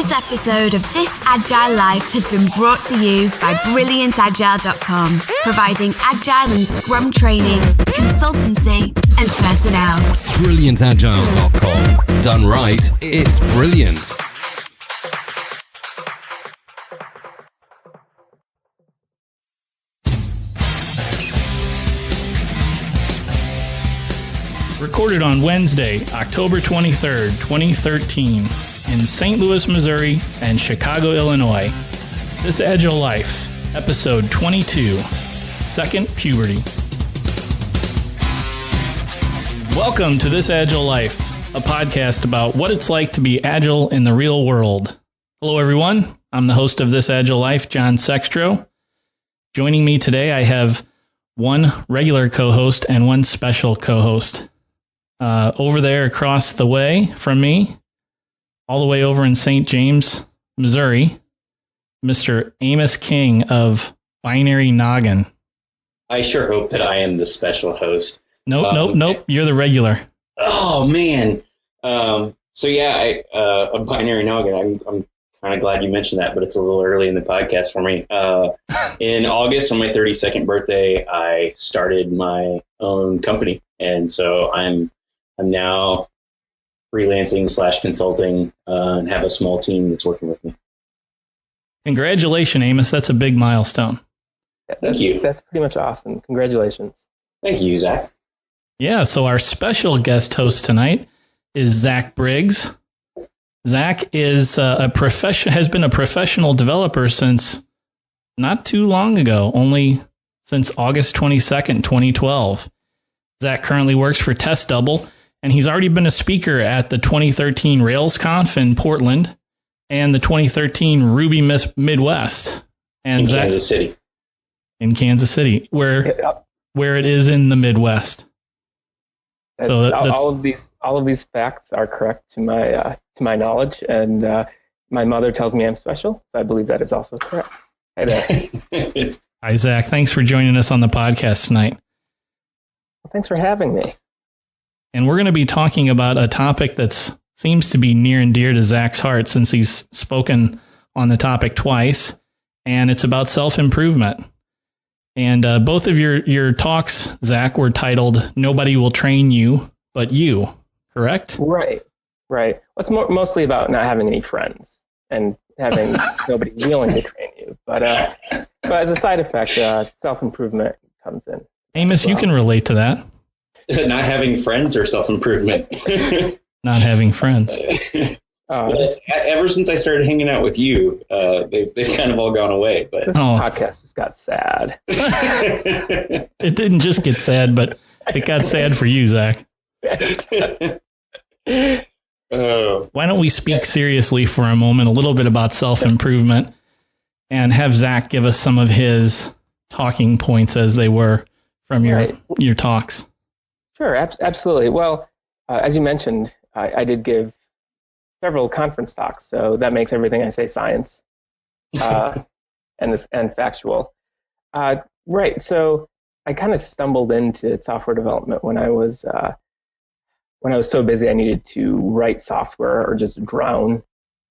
This episode of This Agile Life has been brought to you by BrilliantAgile.com, providing Agile and Scrum training, consultancy, and personnel. BrilliantAgile.com. Done right, it's brilliant. Recorded on Wednesday, October 23rd, 2013, in St. Louis, Missouri, and Chicago, Illinois. This Agile Life, Episode 22, Second Puberty. Welcome to This Agile Life, a podcast about what it's like to be agile in the real world. Hello, everyone. I'm the host of This Agile Life, John Sextro. Joining me today, I have one regular co-host and one special co-host. Over there across the way from me, all the way over in St. James, Missouri, Mr. Amos King of Binary Noggin. I sure hope that I am the special host. Nope. You're the regular. Oh, man. A Binary Noggin. I'm kind of glad you mentioned that, but it's a little early in the podcast for me. In August, on my 32nd birthday, I started my own company. And so I'm now freelancing / consulting and have a small team that's working with me. Congratulations, Amos. That's a big milestone. Thank you. That's pretty much awesome. Congratulations. Thank you, Zach. Yeah, so our special guest host tonight is Zach Briggs. Zach is has been a professional developer since not too long ago, only since August 22nd, 2012. Zach currently works for Test Double, and he's already been a speaker at the 2013 RailsConf in Portland and the 2013 Ruby Midwest. And in Kansas City. In Kansas City, where it is in the Midwest. So all of these facts are correct to my knowledge, and my mother tells me I'm special, so I believe that is also correct. Hi there. Hi, Zach. Thanks for joining us on the podcast tonight. Well, thanks for having me. And we're going to be talking about a topic that seems to be near and dear to Zach's heart since he's spoken on the topic twice, and it's about self-improvement. And both of your talks, Zach, were titled "Nobody Will Train You But You," correct? Right. Well, it's mostly about not having any friends and having nobody willing to train you. But as a side effect, self-improvement comes in. Amos, you can relate to that. Not having friends or self-improvement? Not having friends. Ever since I started hanging out with you, they've kind of all gone away. But this podcast just got sad. It didn't just get sad, but it got sad for you, Zach. Why don't we speak seriously for a moment, a little bit about self-improvement, and have Zach give us some of his talking points as they were from your talks. Sure, absolutely. Well, as you mentioned, I did give several conference talks, so that makes everything I say science and factual. Right. So I kind of stumbled into software development when I was so busy I needed to write software or just drown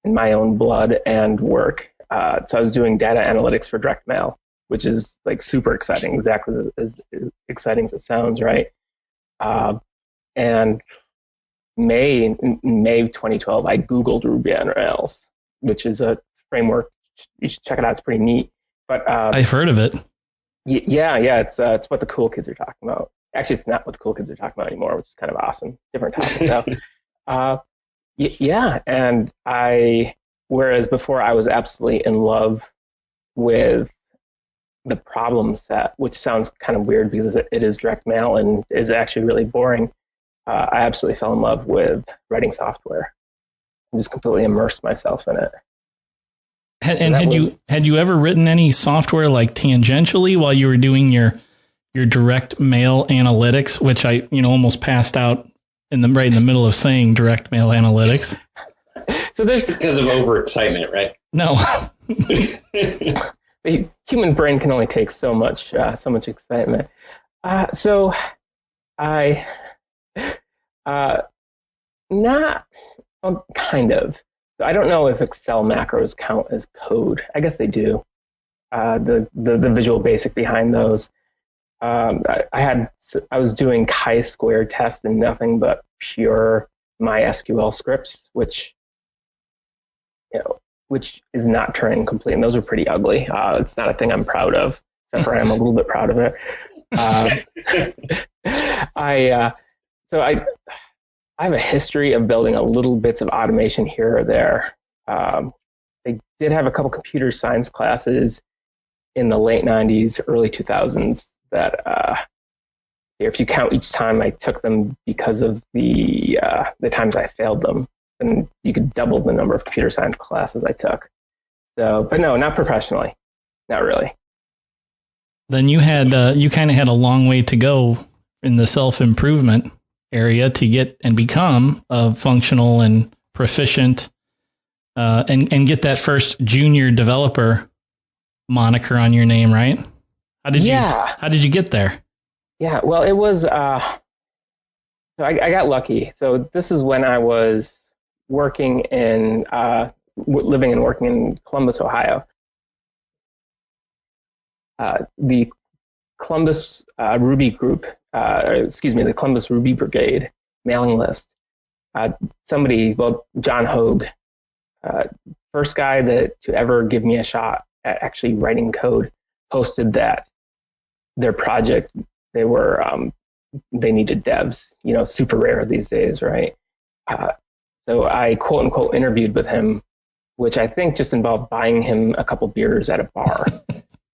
in my own blood and work. So I was doing data analytics for direct mail, which is like super exciting, exactly as exciting as it sounds, right? And May 2012, I Googled Ruby on Rails, which is a framework. You should check it out. It's pretty neat. But I've heard of it. Yeah. It's what the cool kids are talking about. Actually, it's not what the cool kids are talking about anymore, which is kind of awesome. Different topic though. And whereas before I was absolutely in love with the problem set, which sounds kind of weird because it is direct mail and is actually really boring. I absolutely fell in love with writing software and just completely immersed myself in it. Had you ever written any software like tangentially while you were doing your direct mail analytics, which I almost passed out right in the middle of saying direct mail analytics? So there's because of overexcitement, right? No. The human brain can only take so much excitement. So I not kind of. So I don't know if Excel macros count as code. I guess they do. The Visual Basic behind those. I was doing chi-square tests and nothing but pure MySQL scripts, which is not Turing complete, and those are pretty ugly. It's not a thing I'm proud of, except for I'm a little bit proud of it. I have a history of building a little bits of automation here or there. I did have a couple computer science classes in the late 90s, early 2000s that, if you count each time I took them because of the times I failed them, then you could double the number of computer science classes I took. So, but no, not professionally, not really. Then you had you kind of had a long way to go in the self-improvement area to get and become a functional and proficient and get that first junior developer moniker on your name, right? How did you get there? Yeah, well, it was, so I got lucky. So this is when I was working in, living and working in Columbus, Ohio. The Columbus Ruby group, the Columbus Ruby Brigade mailing list. John Hogue, first guy to ever give me a shot at actually writing code, posted that their project, they needed devs, super rare these days, right? So I quote unquote interviewed with him, which I think just involved buying him a couple beers at a bar.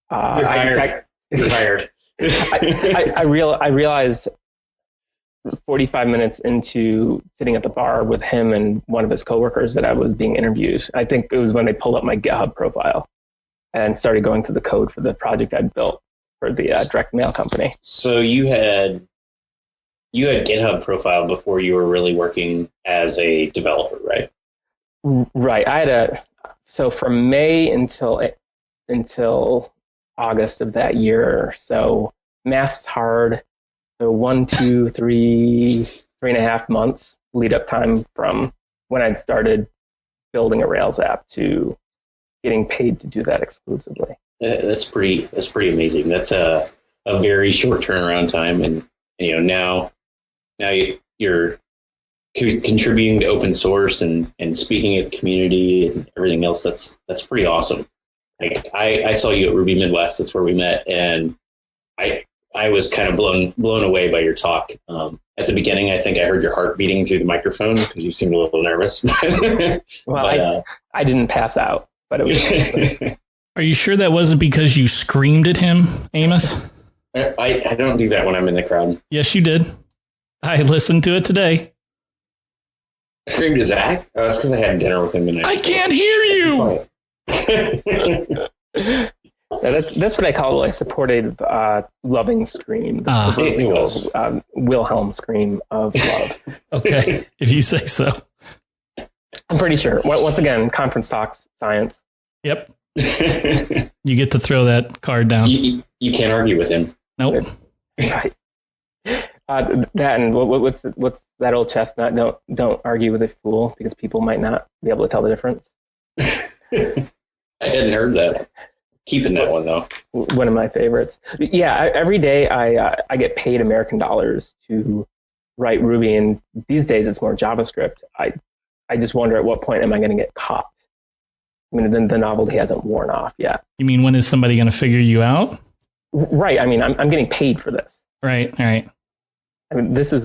You're hired. I realized 45 minutes into sitting at the bar with him and one of his coworkers that I was being interviewed. I think it was when they pulled up my GitHub profile and started going through the code for the project I'd built for the direct mail company. So you had GitHub profile before you were really working as a developer, right? Right. So from May until August of that year. So math's hard. So 3.5 months lead up time from when I'd started building a Rails app to getting paid to do that exclusively. That's pretty amazing. That's a very short turnaround time, and now you're contributing to open source and speaking at the community and everything else. That's pretty awesome. Like I saw you at Ruby Midwest. That's where we met, and I was kind of blown away by your talk. At the beginning, I think I heard your heart beating through the microphone because you seemed a little nervous. Well, I didn't pass out, but it was. Are you sure that wasn't because you screamed at him, Amos? I don't do that when I'm in the crowd. Yes, you did. I listened to it today. I screamed to Zach? Oh, that's because I had dinner with him tonight. I can't hear you! That's what I call a supportive, loving scream. It was. Wilhelm scream of love. Okay, if you say so. I'm pretty sure. Once again, conference talks, science. Yep. You get to throw that card down. You can't argue with him. Nope. Right. That and what's that old chestnut? Don't argue with a fool because people might not be able to tell the difference. I hadn't heard that. Keeping that one though. One of my favorites. Yeah, every day I get paid American dollars to write Ruby, and these days it's more JavaScript. I just wonder at what point am I going to get caught? I mean, the novelty hasn't worn off yet. You mean when is somebody going to figure you out? Right. I mean, I'm getting paid for this. Right. All right. I mean, this is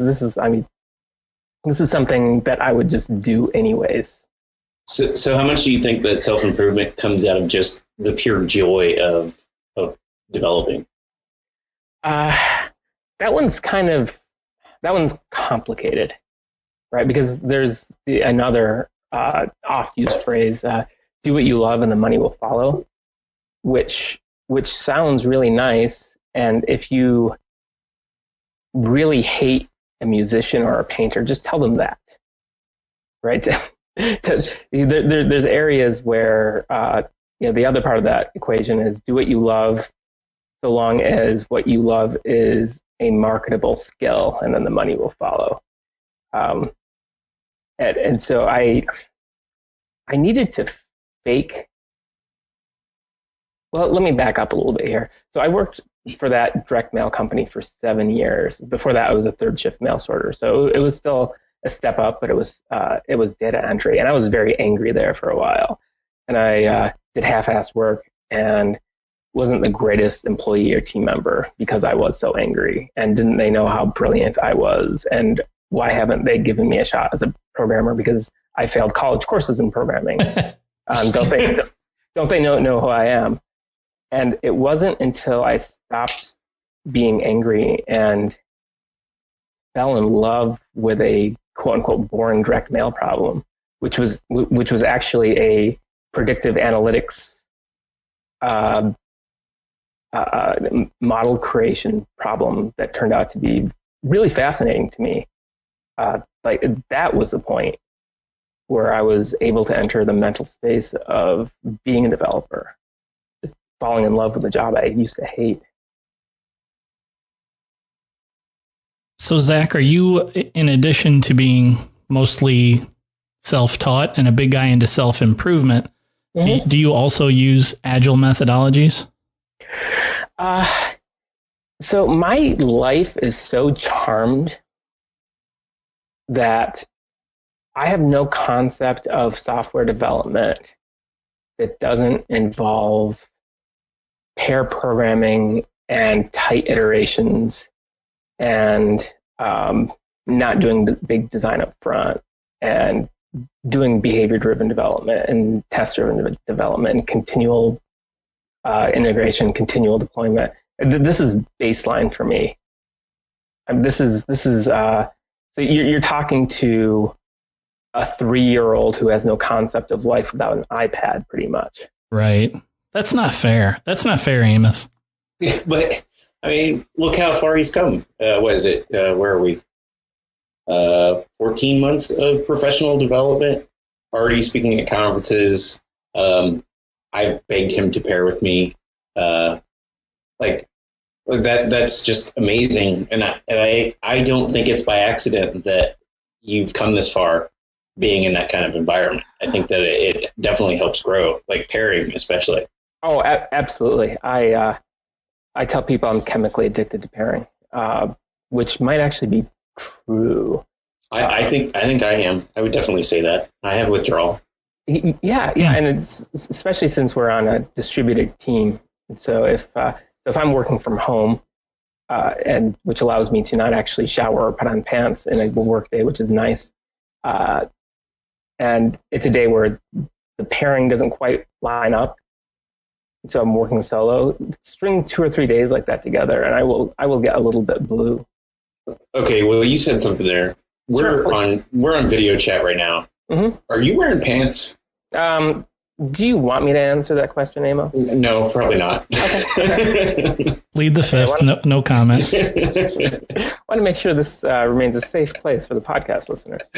something that I would just do anyways. So how much do you think that self-improvement comes out of just the pure joy of developing? That one's complicated, right? Because there's another oft-used phrase, do what you love and the money will follow, which sounds really nice. And if you really hate a musician or a painter, just tell them that, right? There's areas where the other part of that equation is do what you love, so long as what you love is a marketable skill, and then the money will follow. And so I needed to fake. Well, let me back up a little bit here. So I worked for that direct mail company for 7 years. Before that, I was a third shift mail sorter. So it was still a step up, but it was data entry. And I was very angry there for a while. And I did half-assed work and wasn't the greatest employee or team member because I was so angry. And didn't they know how brilliant I was? And why haven't they given me a shot as a programmer? Because I failed college courses in programming. Don't they know who I am? And it wasn't until I stopped being angry and fell in love with a quote unquote boring direct mail problem, which was actually a predictive analytics model creation problem that turned out to be really fascinating to me. Like that was the point where I was able to enter the mental space of being a developer, just falling in love with a job I used to hate. So Zach, are you, in addition to being mostly self-taught and a big guy into self-improvement, do you also use Agile methodologies? So my life is so charmed that I have no concept of software development that doesn't involve pair programming and tight iterations and not doing the big design up front and doing behavior-driven development and test-driven development and continual integration, continual deployment. This is baseline for me. This is so you're talking to a 3-year-old who has no concept of life without an iPad, pretty much. Right. That's not fair. That's not fair, Amos. But I mean, look how far he's come. What is it? Where are we? 14 months of professional development, already speaking at conferences. I've begged him to pair with me. That's just amazing. And I don't think it's by accident that you've come this far being in that kind of environment. I think that it definitely helps grow, like pairing especially. Oh, absolutely. I tell people I'm chemically addicted to pairing, which might actually be true. I think I am. I would definitely say that. I have withdrawal. Yeah, and it's especially since we're on a distributed team. And so if I'm working from home, and which allows me to not actually shower or put on pants in a work day, which is nice, and it's a day where the pairing doesn't quite line up, so I'm working solo. String 2 or 3 days like that together, and I will get a little bit blue. Okay, well, you said something there. We're on video chat right now. Mm-hmm. Are you wearing pants? Do you want me to answer that question, Amos? No, probably not. Okay. Lead the fifth. No comment. I want to make sure this remains a safe place for the podcast listeners.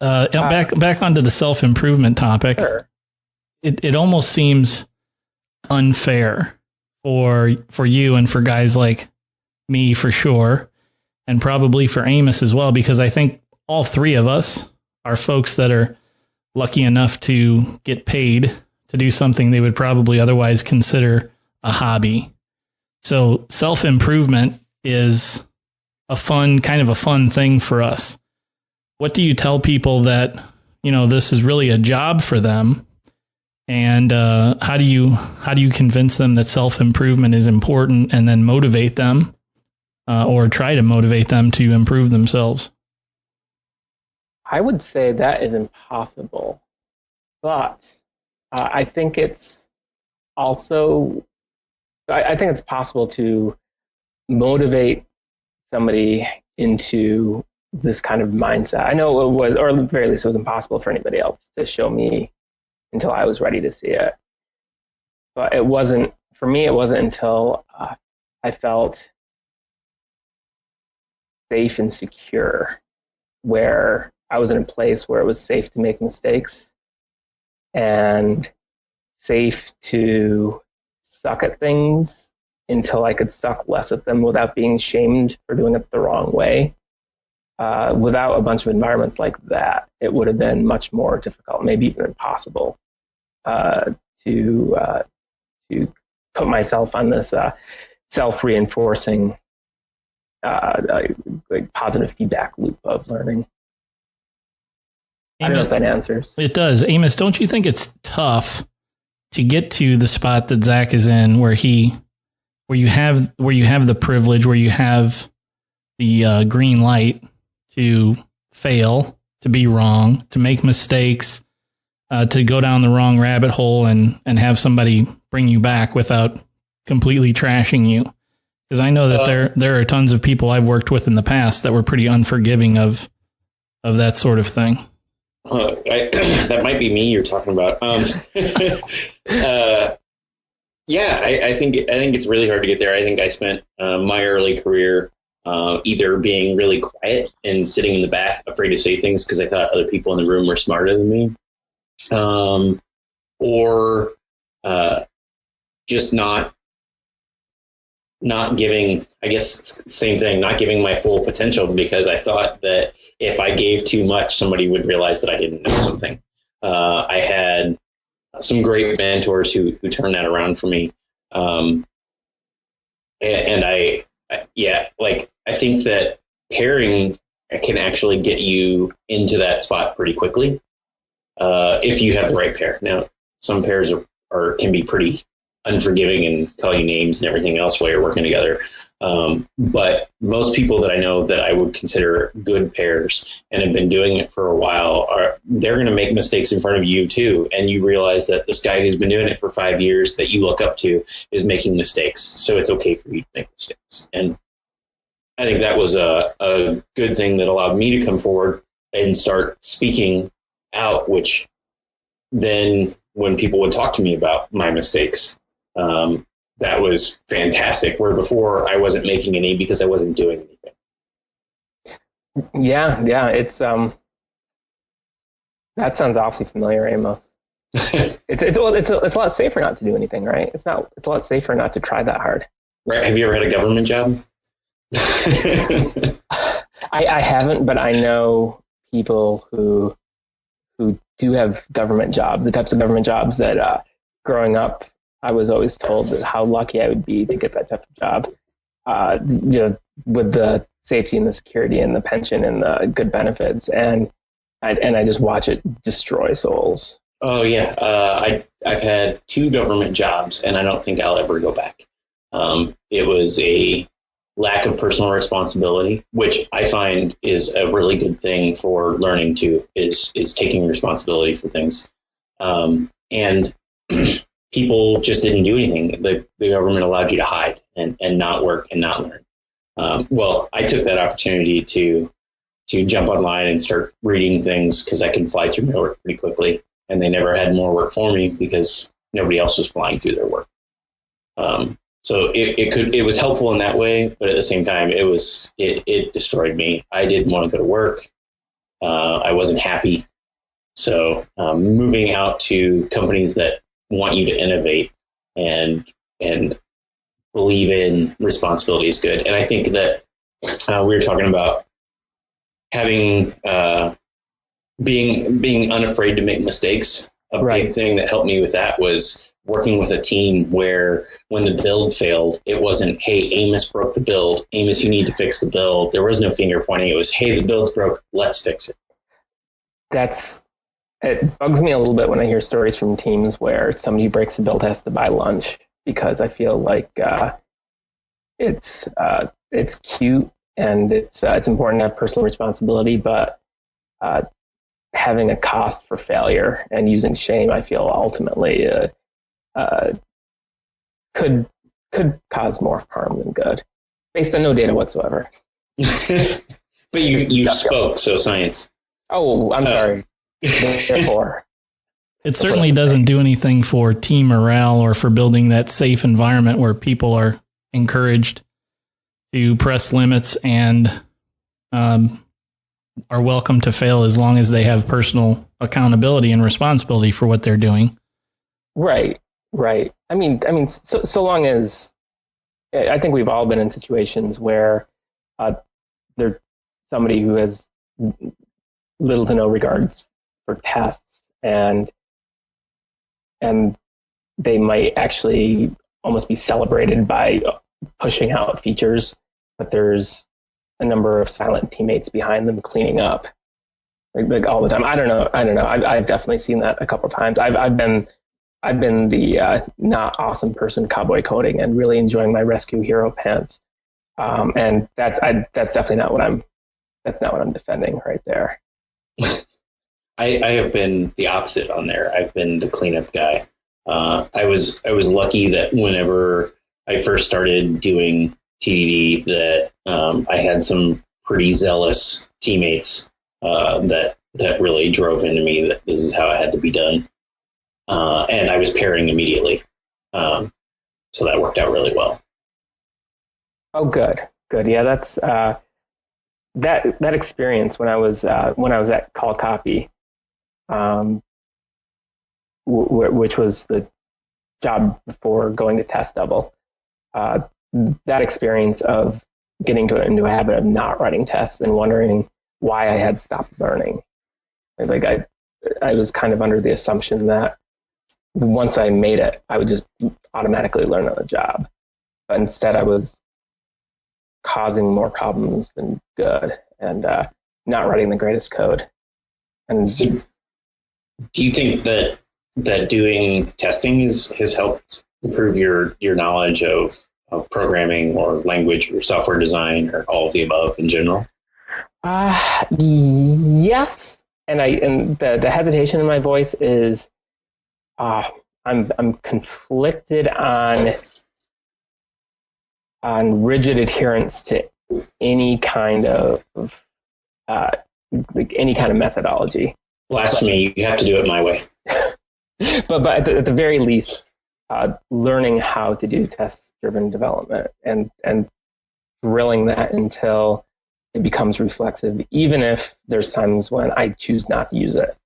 Back onto the self-improvement topic. Sure. It almost seems unfair for you and for guys like me, for sure, and probably for Amos as well, because I think all three of us are folks that are lucky enough to get paid to do something they would probably otherwise consider a hobby. So self-improvement is a fun thing for us. What do you tell people that, this is really a job for them? And how do you convince them that self-improvement is important and then motivate them or try to motivate them to improve themselves? I would say that is impossible, but I think it's also, I think it's possible to motivate somebody into this kind of mindset. I know it was, or at the very least, it was impossible for anybody else to show me until I was ready to see it. But it wasn't until I felt safe and secure, where I was in a place where it was safe to make mistakes and safe to suck at things until I could suck less at them without being shamed for doing it the wrong way. without a bunch of environments like that, it would have been much more difficult, maybe even impossible, to put myself on this self-reinforcing, like positive feedback loop of learning. I don't know if that answers. It does. Amos, don't you think it's tough to get to the spot that Zach is in, where you have the privilege, where you have the green light to fail, to be wrong, to make mistakes, to go down the wrong rabbit hole and have somebody bring you back without completely trashing you? Because I know that there are tons of people I've worked with in the past that were pretty unforgiving of that sort of thing. That might be me you're talking about. Yeah, I think it's really hard to get there. I think I spent my early career either being really quiet and sitting in the back, afraid to say things because I thought other people in the room were smarter than me, or just not giving, I guess, same thing, not giving my full potential because I thought that if I gave too much, somebody would realize that I didn't know something. I had some great mentors who turned that around for me. And I think that pairing can actually get you into that spot pretty quickly if you have the right pair. Now, some pairs can be pretty unforgiving and call you names and everything else while you're working together. But most people that I know that I would consider good pairs and have been doing it for a while, they're going to make mistakes in front of you too. And you realize that this guy who's been doing it for 5 years that you look up to is making mistakes. So it's okay for you to make mistakes. And I think that was a good thing that allowed me to come forward and start speaking out, which then when people would talk to me about my mistakes, that was fantastic. Where before I wasn't making any because I wasn't doing anything. Yeah, it's that sounds awfully familiar, Amos. It's a lot safer not to do anything, right? It's a lot safer not to try that hard. Right? Have you ever had a government job? I haven't, but I know people who do have government jobs, the types of government jobs that growing up, I was always told that how lucky I would be to get that type of job, with the safety and the security and the pension and the good benefits. And I just watch it destroy souls. Oh, yeah. I've had 2 government jobs, and I don't think I'll ever go back. It was a lack of personal responsibility, which I find is a really good thing for learning too, is taking responsibility for things. And people just didn't do anything. The government allowed you to hide and not work and not learn. Well, I took that opportunity to jump online and start reading things because I can fly through my work pretty quickly. And they never had more work for me because nobody else was flying through their work. So it was helpful in that way, but at the same time, it destroyed me. I didn't want to go to work. I wasn't happy. So moving out to companies that want you to innovate and believe in responsibility is good. And I think that we were talking about having being unafraid to make mistakes. A big thing that helped me with that was working with a team where when the build failed, it wasn't, hey, Amos broke the build. Amos, you need to fix the build. There was no finger pointing. It was, hey, the build's broke. Let's fix it. It bugs me a little bit when I hear stories from teams where somebody who breaks the build has to buy lunch, because I feel like it's cute and it's important to have personal responsibility, but having a cost for failure and using shame, I feel ultimately could cause more harm than good, based on no data whatsoever. But you spoke, so science. Oh, I'm sorry. Therefore, it certainly doesn't do anything for team morale or for building that safe environment where people are encouraged to press limits and are welcome to fail as long as they have personal accountability and responsibility for what they're doing. Right. I mean, so long as I think we've all been in situations where somebody who has little to no regards for tests, and they might actually almost be celebrated by pushing out features, but there's a number of silent teammates behind them cleaning up, like all the time. I don't know. I've definitely seen that a couple of times. I've been the not awesome person cowboy coding and really enjoying my rescue hero pants, and that's definitely not what I'm defending right there. I have been the opposite on there. I've been the cleanup guy. I was lucky that whenever I first started doing TDD, that I had some pretty zealous teammates that really drove into me that this is how it had to be done, and I was pairing immediately, so that worked out really well. Oh, good. Yeah, that's that experience when I was at Call Copy, which was the job before going to Test Double. That experience of getting into a habit of not writing tests and wondering why I had stopped learning. Like I was kind of under the assumption that once I made it, I would just automatically learn on the job. But instead, I was causing more problems than good, and not writing the greatest code. And so, do you think that doing testing has helped improve your knowledge of programming or language or software design or all of the above in general? Yes, and the hesitation in my voice is I'm conflicted on rigid adherence to any kind of methodology. Blasphemy! You have to do it my way. but at the very least, learning how to do test-driven development and drilling that until it becomes reflexive, even if there's times when I choose not to use it.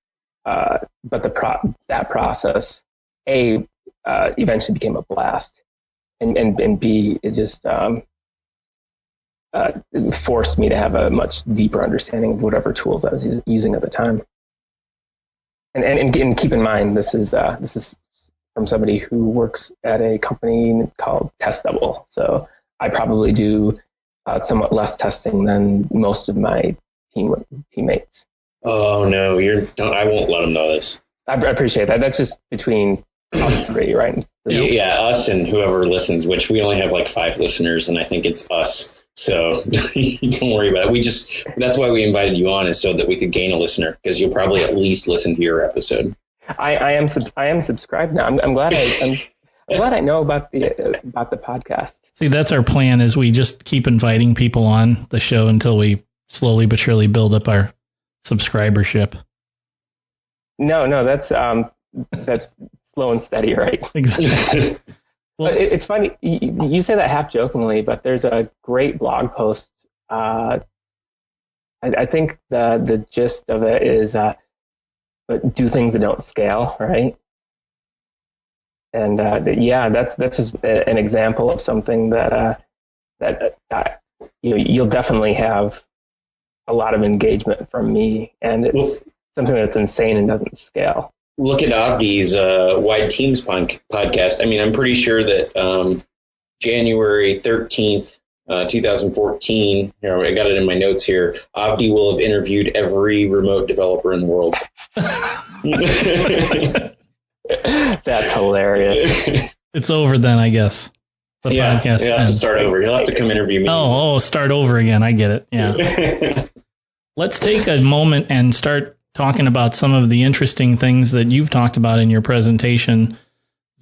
But that process, A, eventually became a blast, and B, it just forced me to have a much deeper understanding of whatever tools I was using at the time. And keep in mind, this is from somebody who works at a company called Test Double. So I probably do somewhat less testing than most of my teammates. Oh no, I won't let them know this. I appreciate that. That's just between us three, right? Yeah, us and whoever listens, which we only have like 5 listeners, and I think it's us. So don't worry about it. That's why we invited you on, is so that we could gain a listener, because you'll probably at least listen to your episode. I am subscribed now. I'm glad I'm glad I know about the podcast. See, that's our plan, is we just keep inviting people on the show until we slowly but surely build up our subscribership. No, that's slow and steady, right? Exactly. Well, it's funny you say that half jokingly, but there's a great blog post. I think the gist of it is do things that don't scale, right? And that's just an example of something that you'll definitely have a lot of engagement from me, and it's something that's insane and doesn't scale. Look at Avdi's Wide Teams podcast. I mean, I'm pretty sure that January 13th, 2014, I got it in my notes here, Avdi will have interviewed every remote developer in the world. That's hilarious. It's over then, I guess. The podcast you'll have to start over. You'll have to come interview me. Oh, start over again. I get it. Yeah. Let's take a moment and start talking about some of the interesting things that you've talked about in your presentation,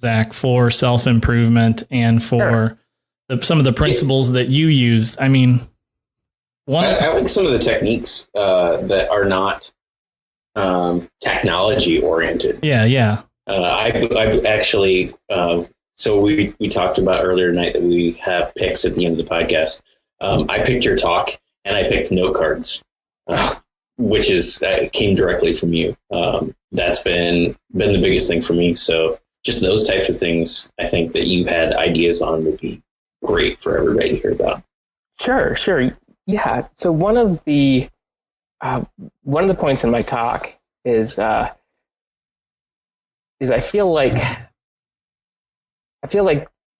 Zach, for self-improvement and for some of the principles that you use. I mean, I like some of the techniques that are not technology oriented. Yeah. I actually, so we talked about earlier tonight that we have picks at the end of the podcast. I picked your talk, and I picked note cards. Which came directly from you. That's been the biggest thing for me. So just those types of things, I think that you had ideas on would be great for everybody to hear about. Sure. Yeah. So one of the points in my talk is I feel like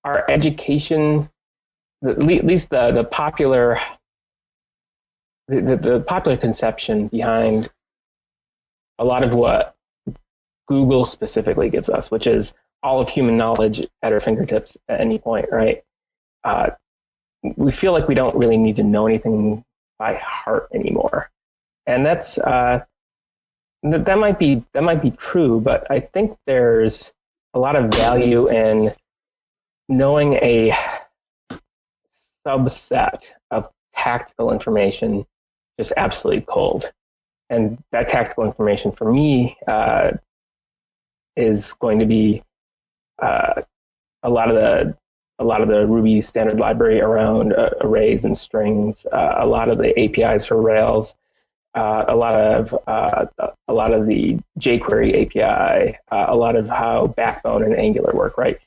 our education, at least the popular the popular conception behind a lot of what Google specifically gives us, which is all of human knowledge at our fingertips at any point, right? We feel like we don't really need to know anything by heart anymore, and that's that might be true, but I think there's a lot of value in knowing a subset of tactical information just absolutely cold. And that tactical information for me is going to be a lot of the Ruby standard library around arrays and strings, a lot of the APIs for Rails, a lot of the jQuery API, a lot of how Backbone and Angular work, right?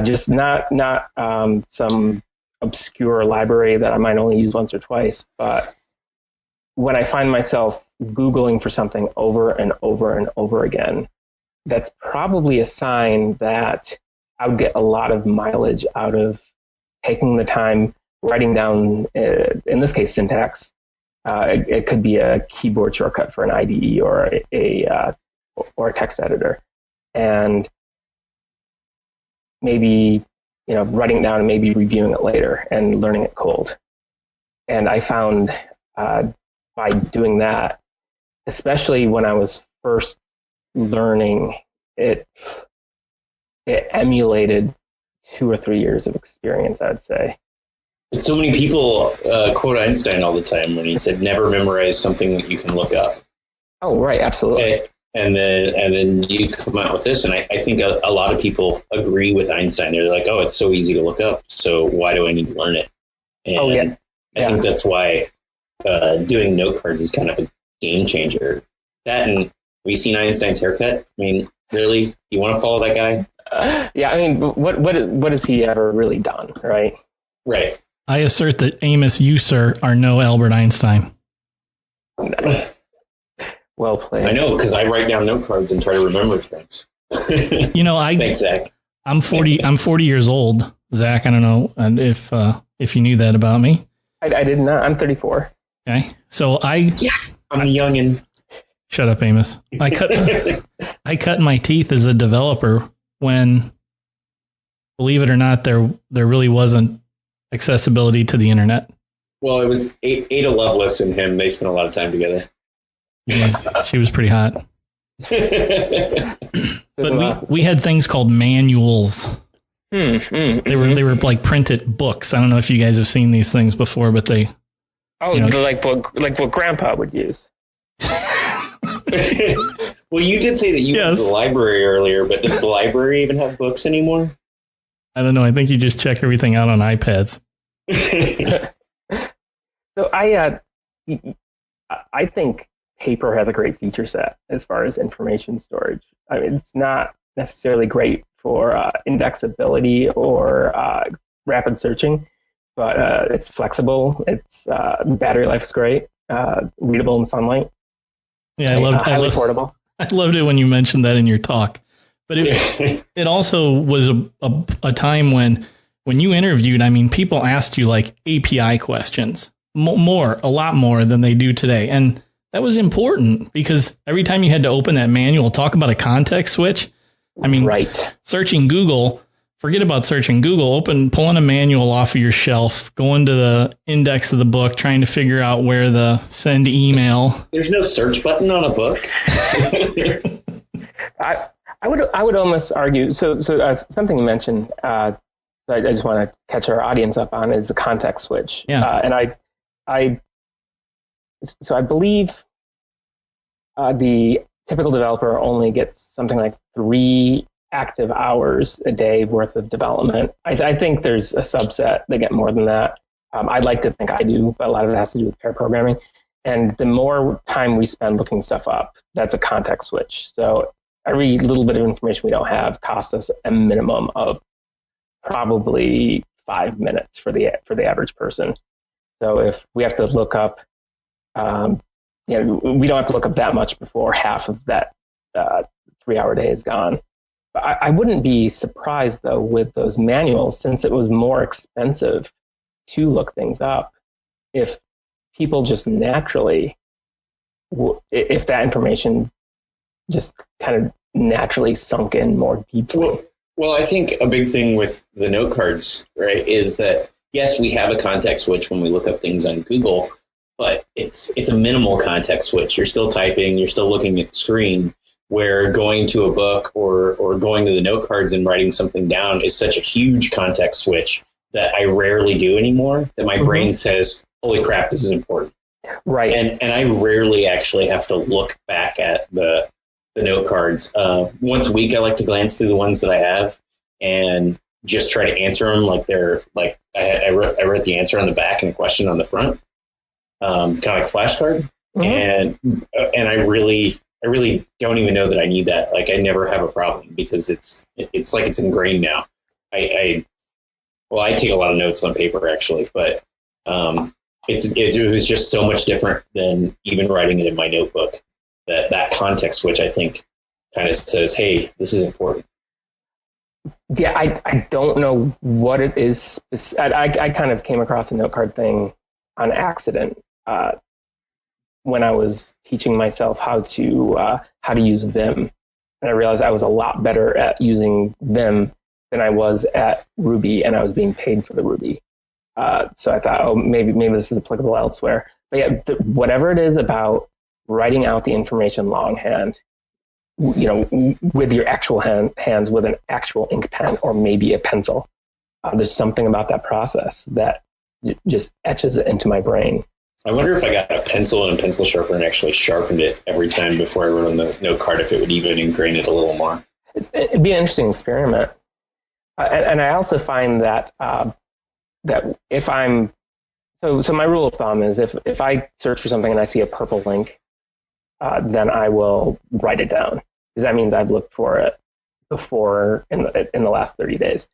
Just not some obscure library that I might only use once or twice, but when I find myself Googling for something over and over and over again, that's probably a sign that I would get a lot of mileage out of taking the time, writing down, in this case, syntax. It could be a keyboard shortcut for an IDE or a text editor, and maybe writing it down and maybe reviewing it later and learning it cold. And I found by doing that, especially when I was first learning, it emulated 2 or 3 years of experience, I'd say. And so many people quote Einstein all the time when he said, "Never memorize something that you can look up." Oh, right, absolutely. And then you come out with this, and I think a lot of people agree with Einstein. They're like, "Oh, it's so easy to look up, so why do I need to learn it?" And I think that's why doing note cards is kind of a game changer. That, and we seen Einstein's haircut. I mean, really, you want to follow that guy? Yeah, I mean, what has he ever really done, right? Right. I assert that Amos, you, sir, are no Albert Einstein. Well played. I know, because I write down note cards and try to remember things. Thanks, Zach. I'm 40 years old, Zach. I don't know if you knew that about me. I did not. I'm 34. Okay, so I'm the youngin'. Shut up, Amos. I cut my teeth as a developer when, believe it or not, there really wasn't accessibility to the internet. Well, it was Ada Lovelace and him. They spent a lot of time together. Yeah, she was pretty hot. But we had things called manuals. They were like printed books. I don't know if you guys have seen these things before, but they. Oh, like what Grandpa would use. Well, you did say that you went to the library earlier, but does the library even have books anymore? I don't know. I think you just check everything out on iPads. So I think paper has a great feature set as far as information storage. I mean, it's not necessarily great for indexability or rapid searching, but it's flexible. It's battery life is great. Readable in sunlight. Yeah, highly portable. I loved it when you mentioned that in your talk. But it also was a time when you interviewed, I mean, people asked you like API questions, a lot more than they do today. And that was important because every time you had to open that manual, talk about a context switch. I mean, right. Searching Google, forget about searching Google, pulling a manual off of your shelf, going to the index of the book, trying to figure out where the send email. There's no search button on a book. I would almost argue, so something you mentioned, I just want to catch our audience up on is the context switch. Yeah. And I believe the typical developer only gets something like 3 active hours a day worth of development. I think there's a subset that get more than that. I'd like to think I do, but a lot of it has to do with pair programming. And the more time we spend looking stuff up, that's a context switch. So every little bit of information we don't have costs us a minimum of probably 5 minutes for the average person. So if we have to look up, we don't have to look up that much before half of that 3-hour day is gone. But I wouldn't be surprised, though, with those manuals, since it was more expensive to look things up, if people just naturally, if that information just kind of naturally sunk in more deeply. Well, I think a big thing with the note cards, right, is that, yes, we have a context switch when we look up things on Google, but it's a minimal context switch. You're still typing, you're still looking at the screen, where going to a book or going to the note cards and writing something down is such a huge context switch that I rarely do anymore, that my brain says, holy crap, this is important. Right. And I rarely actually have to look back at the note cards. Once a week, I like to glance through the ones that I have and just try to answer them like they're like I wrote the answer on the back and a question on the front, kind of like a flashcard. And I really don't even know that I need that. Like, I never have a problem because it's like it's ingrained now. I take a lot of notes on paper actually, but it was just so much different than even writing it in my notebook. That context, which I think kind of says, hey, this is important. Yeah, I don't know what it is. I kind of came across the note card thing on accident when I was teaching myself how to use Vim, and I realized I was a lot better at using Vim than I was at Ruby, and I was being paid for the Ruby. So I thought, maybe this is applicable elsewhere. But yeah, whatever it is about writing out the information longhand, with your actual hands with an actual ink pen or maybe a pencil, there's something about that process that just etches it into my brain. I wonder if I got a pencil and a pencil sharpener and actually sharpened it every time before I wrote on the note card, if it would even ingrain it a little more. It'd be an interesting experiment. And I also find that that if I'm so my rule of thumb is if I search for something and I see a purple link, then I will write it down, because that means I've looked for it before in the last 30 days.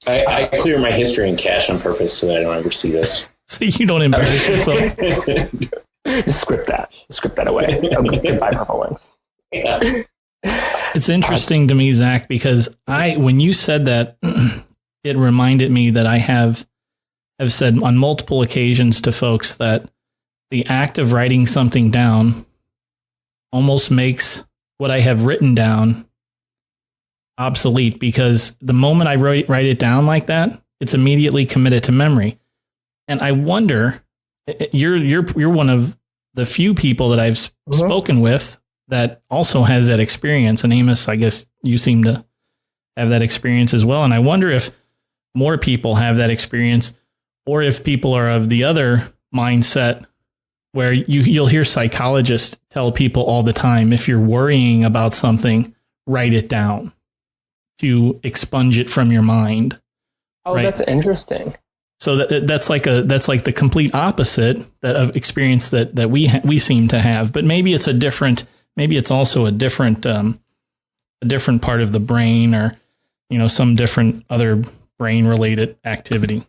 I clear my history and cache on purpose so that I don't ever see those. So you don't embarrass yourself. Just script that away. Goodbye, purple links. Yeah. It's interesting to me, Zach, because when you said that, it reminded me that I have said on multiple occasions to folks that the act of writing something down almost makes what I have written down obsolete, because the moment I write it down like that, it's immediately committed to memory. And I wonder, you're one of the few people that I've spoken with that also has that experience. And Amos, I guess you seem to have that experience as well. And I wonder if more people have that experience, or if people are of the other mindset where you'll hear psychologists tell people all the time, if you're worrying about something, write it down to expunge it from your mind. Oh, right? That's interesting. So that's like the complete opposite of experience that we seem to have. But maybe it's also a different part of the brain, or some different other brain related activity.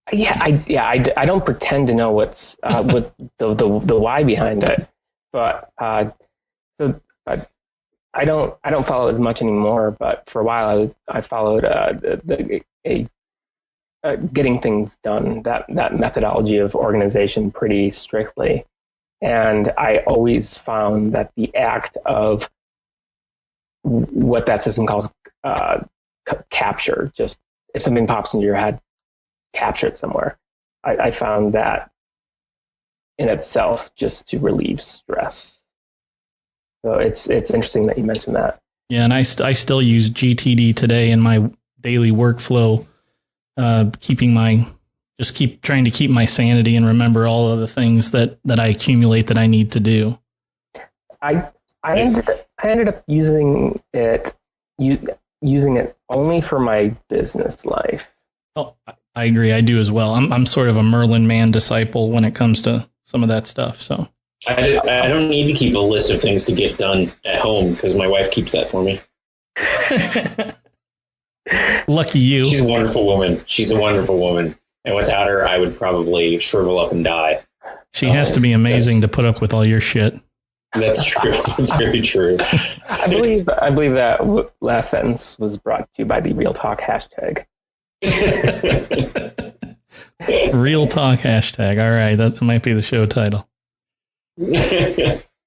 I don't pretend to know what's what the why behind it, but I don't follow as much anymore. But for a while, I followed getting things done, that methodology of organization pretty strictly, and I always found that the act of what that system calls capture, just if something pops into your head, capture it somewhere. I found that in itself just to relieve stress. So it's interesting that you mentioned that. Yeah, and I still use GTD today in my daily workflow, keep trying to keep my sanity and remember all of the things that I accumulate that I need to do. I ended up using it only for my business life. Oh, I agree. I do as well. I'm sort of a Merlin Mann disciple when it comes to some of that stuff. So I don't need to keep a list of things to get done at home, because my wife keeps that for me. Lucky you. She's a wonderful woman. And without her, I would probably shrivel up and die. She has to be amazing to put up with all your shit. That's true. That's very true. I believe that last sentence was brought to you by the Real Talk hashtag. Real Talk hashtag. All right, that might be the show title.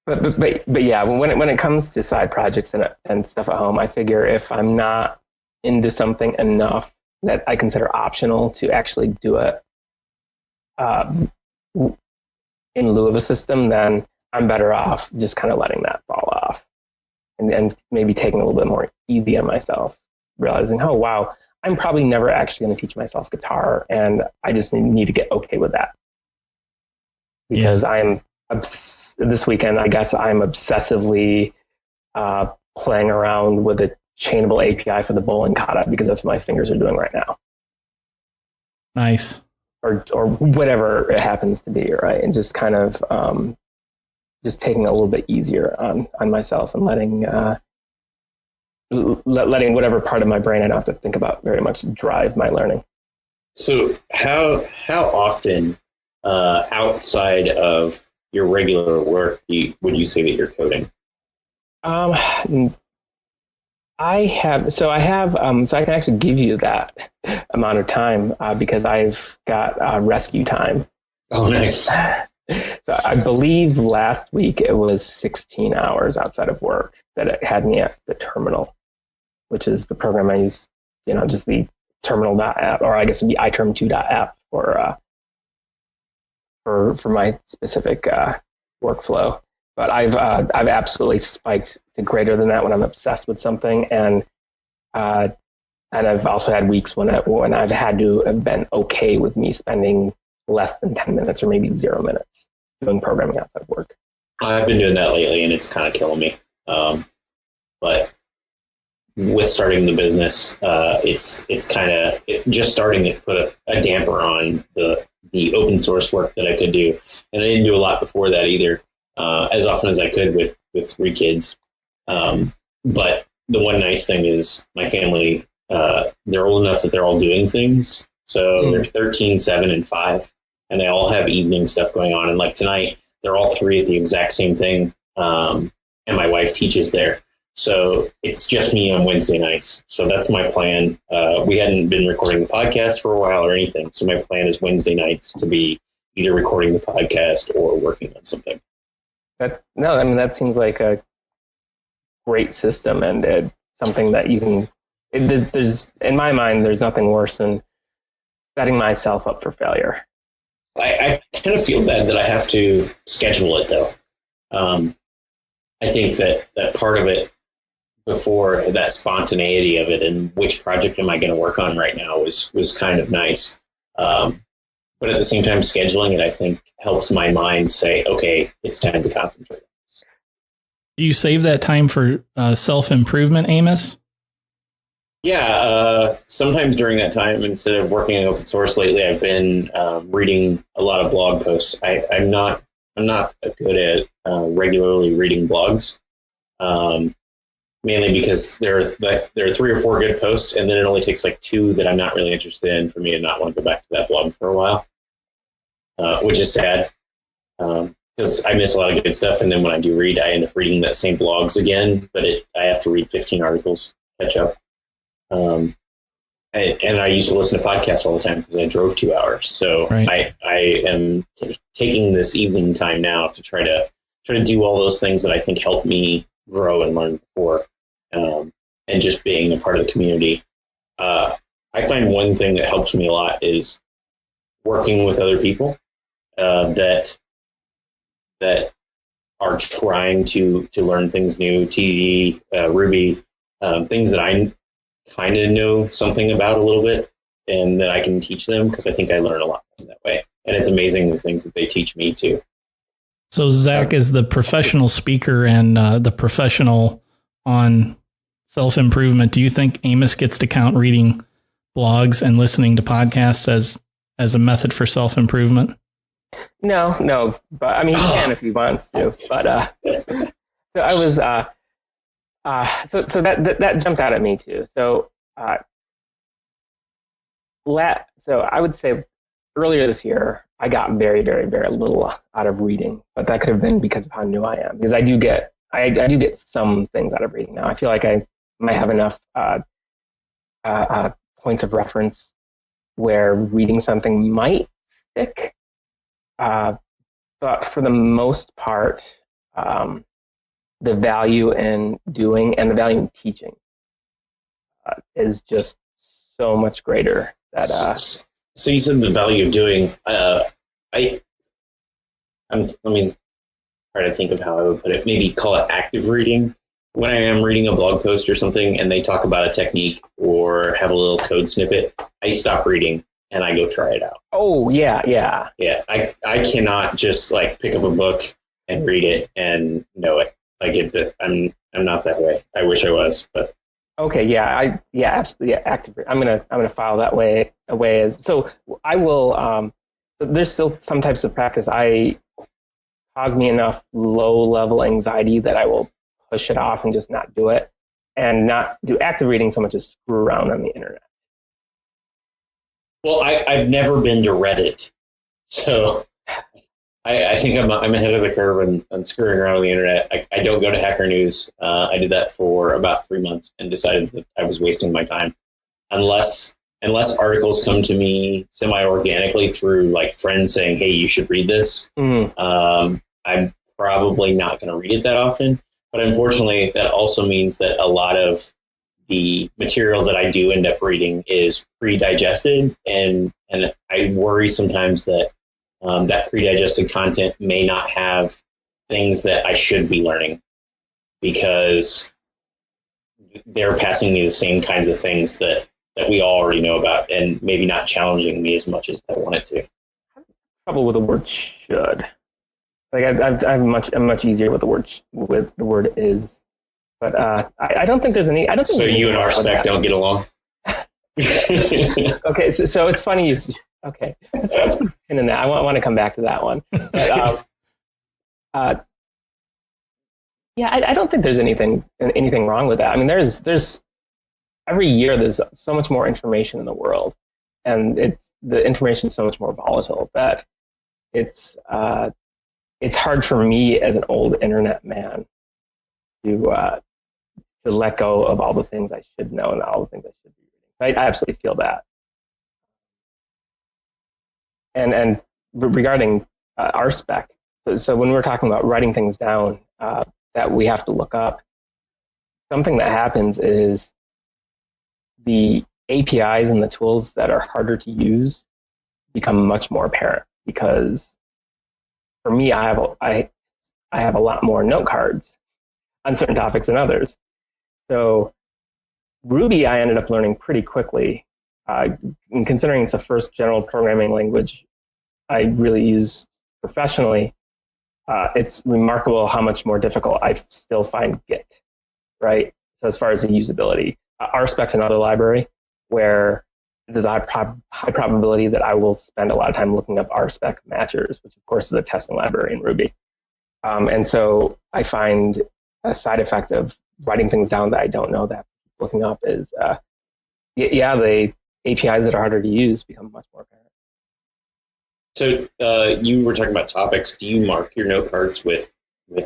But yeah, when it comes to side projects and stuff at home, I figure if I'm not into something enough that I consider optional to actually do it in lieu of a system, then I'm better off just kind of letting that fall off and maybe taking a little bit more easy on myself, realizing, oh, wow, I'm probably never actually going to teach myself guitar, and I just need to get okay with that. Because I'm this weekend, I guess I'm obsessively playing around with a chainable API for the bowling kata because that's what my fingers are doing right now. Nice. Or whatever it happens to be, right? And just kind of just taking it a little bit easier on myself and letting whatever part of my brain I don't have to think about very much drive my learning. So how often outside of your regular work would you say that you're coding? I can actually give you that amount of time because I've got rescue time. Oh, nice. So I believe last week it was 16 hours outside of work that it had me at the terminal, which is the program I use, just the terminal.app, or I guess it'd be iterm2.app for my specific workflow. But I've absolutely spiked to greater than that when I'm obsessed with something, and I've also had weeks when I've had to have been okay with me spending less than 10 minutes or maybe 0 minutes doing programming outside of work. I've been doing that lately, and it's kind of killing me. But with starting the business, it's kind of just starting it put a damper on the open source work that I could do, and I didn't do a lot before that either. As often as I could with 3 kids. But the one nice thing is my family, they're old enough that they're all doing things. So they're 13, 7, and 5, and they all have evening stuff going on. And like tonight, they're all 3 at the exact same thing. And my wife teaches there. So it's just me on Wednesday nights. So that's my plan. We hadn't been recording the podcast for a while or anything. So my plan is Wednesday nights to be either recording the podcast or working on something. That seems like a great system, and something that you can. There's in my mind, there's nothing worse than setting myself up for failure. I kind of feel bad that I have to schedule it, though. I think that part of it before, that spontaneity of it and which project am I going to work on right now was kind of nice. But at the same time, scheduling it, I think, helps my mind say, okay, it's time to concentrate. Do you save that time for self-improvement, Amos? Yeah, sometimes during that time, instead of working on open source lately, I've been reading a lot of blog posts. I'm not good at regularly reading blogs, mainly because there are 3 or 4 good posts, and then it only takes like 2 that I'm not really interested in for me to not want to go back to that blog for a while, which is sad. Because I miss a lot of good stuff, and then when I do read, I end up reading that same blogs again, but I have to read 15 articles, catch up. And I used to listen to podcasts all the time because I drove 2 hours. So right. I am taking this evening time now to try to do all those things that I think help me grow and learn before, and just being a part of the community. I find one thing that helps me a lot is working with other people that are trying to learn things new, TDD, Ruby, things that I kind of know something about a little bit and that I can teach them, because I think I learn a lot in that way. And it's amazing the things that they teach me too. So Zach is the professional speaker and the professional on self-improvement. Do you think Amos gets to count reading blogs and listening to podcasts as a method for self-improvement? No, but I mean, he can if he wants to. But so I was so that jumped out at me too. So so I would say earlier this year, I got very, very, very little out of reading, but that could have been because of how new I am. Because I do get some things out of reading now. I feel like I might have enough points of reference where reading something might stick. But for the most part, the value in doing and the value in teaching is just so much greater. So you said the value of doing. I mean, trying to think of how I would put it. Maybe call it active reading. When I am reading a blog post or something and they talk about a technique or have a little code snippet, I stop reading and I go try it out. Oh, yeah. Yeah, I cannot just like pick up a book and read it and know it. I'm not that way. I wish I was, but okay, absolutely, yeah. Active. I'm gonna file that way as so. I will. There's still some types of practice cause me enough low level anxiety that I will push it off and just not do it, and not do active reading so much as screw around on the internet. Well, I've never been to Reddit, so I think I'm ahead of the curve on screwing around on the internet. I don't go to Hacker News. I did that for about 3 months and decided that I was wasting my time, unless articles come to me semi-organically through like friends saying, "Hey, you should read this." I'm probably not going to read it that often. But unfortunately, that also means that a lot of the material that I do end up reading is pre-digested, and I worry sometimes that that pre-digested content may not have things that I should be learning because they're passing me the same kinds of things that we all already know about, and maybe not challenging me as much as I want it to. Trouble with the word should. Like I'm much easier with the word is, but I don't think there's any. I don't think so. You and RSpec don't get along. Okay, so it's funny. Okay, let's put a pin in that. I want to come back to that one. But, yeah, I don't think there's anything wrong with that. I mean, there's every year there's so much more information in the world, and the information is so much more volatile that it's hard for me as an old internet man to let go of all the things I should know and all the things I should be reading. I absolutely feel that. And regarding RSpec, so when we're talking about writing things down that we have to look up, something that happens is the APIs and the tools that are harder to use become much more apparent, because for me, I have a lot more note cards on certain topics than others. So Ruby, I ended up learning pretty quickly. And considering it's the first general programming language I really use professionally, it's remarkable how much more difficult I still find Git, right? So as far as the usability, RSpec's another library where there's a high probability that I will spend a lot of time looking up RSpec matchers, which of course is a testing library in Ruby. And so I find a side effect of writing things down that I don't know that looking up is, the APIs that are harder to use become much more apparent. So you were talking about topics. Do you mark your note cards with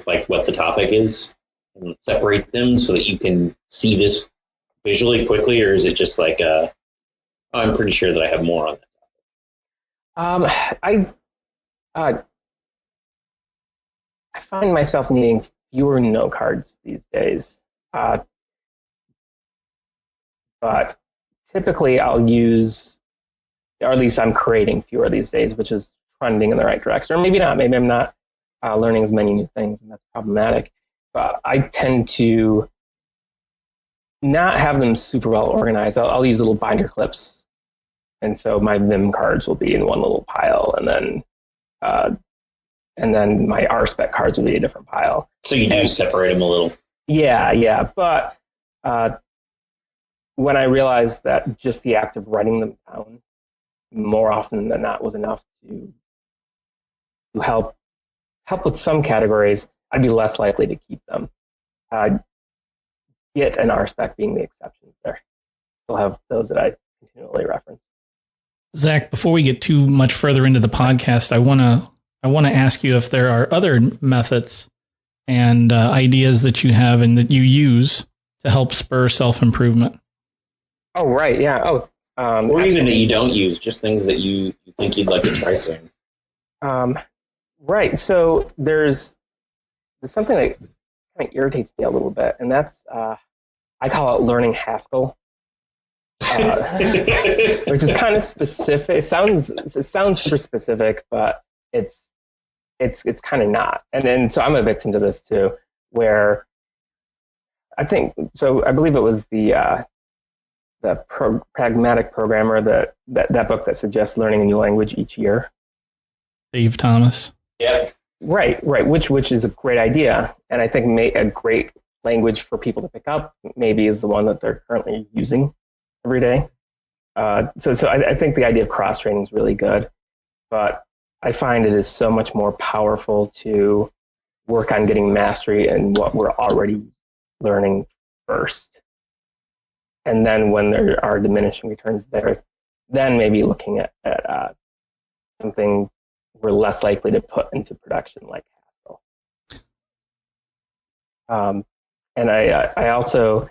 like what the topic is and separate them so that you can see this visually quickly, or is it just like I'm pretty sure that I have more on that topic? I find myself needing fewer note cards these days, but typically I'll use, or at least I'm creating fewer these days, which is trending in the right direction. Or maybe not. Maybe I'm not learning as many new things, and that's problematic. But I tend to not have them super well organized. I'll use little binder clips, and so my Vim cards will be in one little pile, and then my RSpec cards will be a different pile. So you do separate them a little. Yeah. But when I realized that just the act of writing them down more often than not was enough to help with some categories, I'd be less likely to keep them. Git and RSpec being the exceptions there. Still have those that I continually reference. Zach, before we get too much further into the podcast, I want to ask you if there are other methods and ideas that you have and that you use to help spur self-improvement. Oh, right. Yeah. Oh, or even that you don't use, just things that you think you'd like to try soon. Right. So there's something that kind of irritates me a little bit, and that's I call it learning Haskell, which is kind of specific. It sounds super specific, but it's kind of not. And then so I'm a victim to this too, where I believe it was the pragmatic programmer that book that suggests learning a new language each year. Dave Thomas. Yeah. Right. Which is a great idea, and I think a great language for people to pick up maybe is the one that they're currently using every day. So I think the idea of cross training is really good, but I find it is so much more powerful to work on getting mastery in what we're already learning first, and then when there are diminishing returns there, then maybe looking at something we're less likely to put into production, like Haskell. And I also...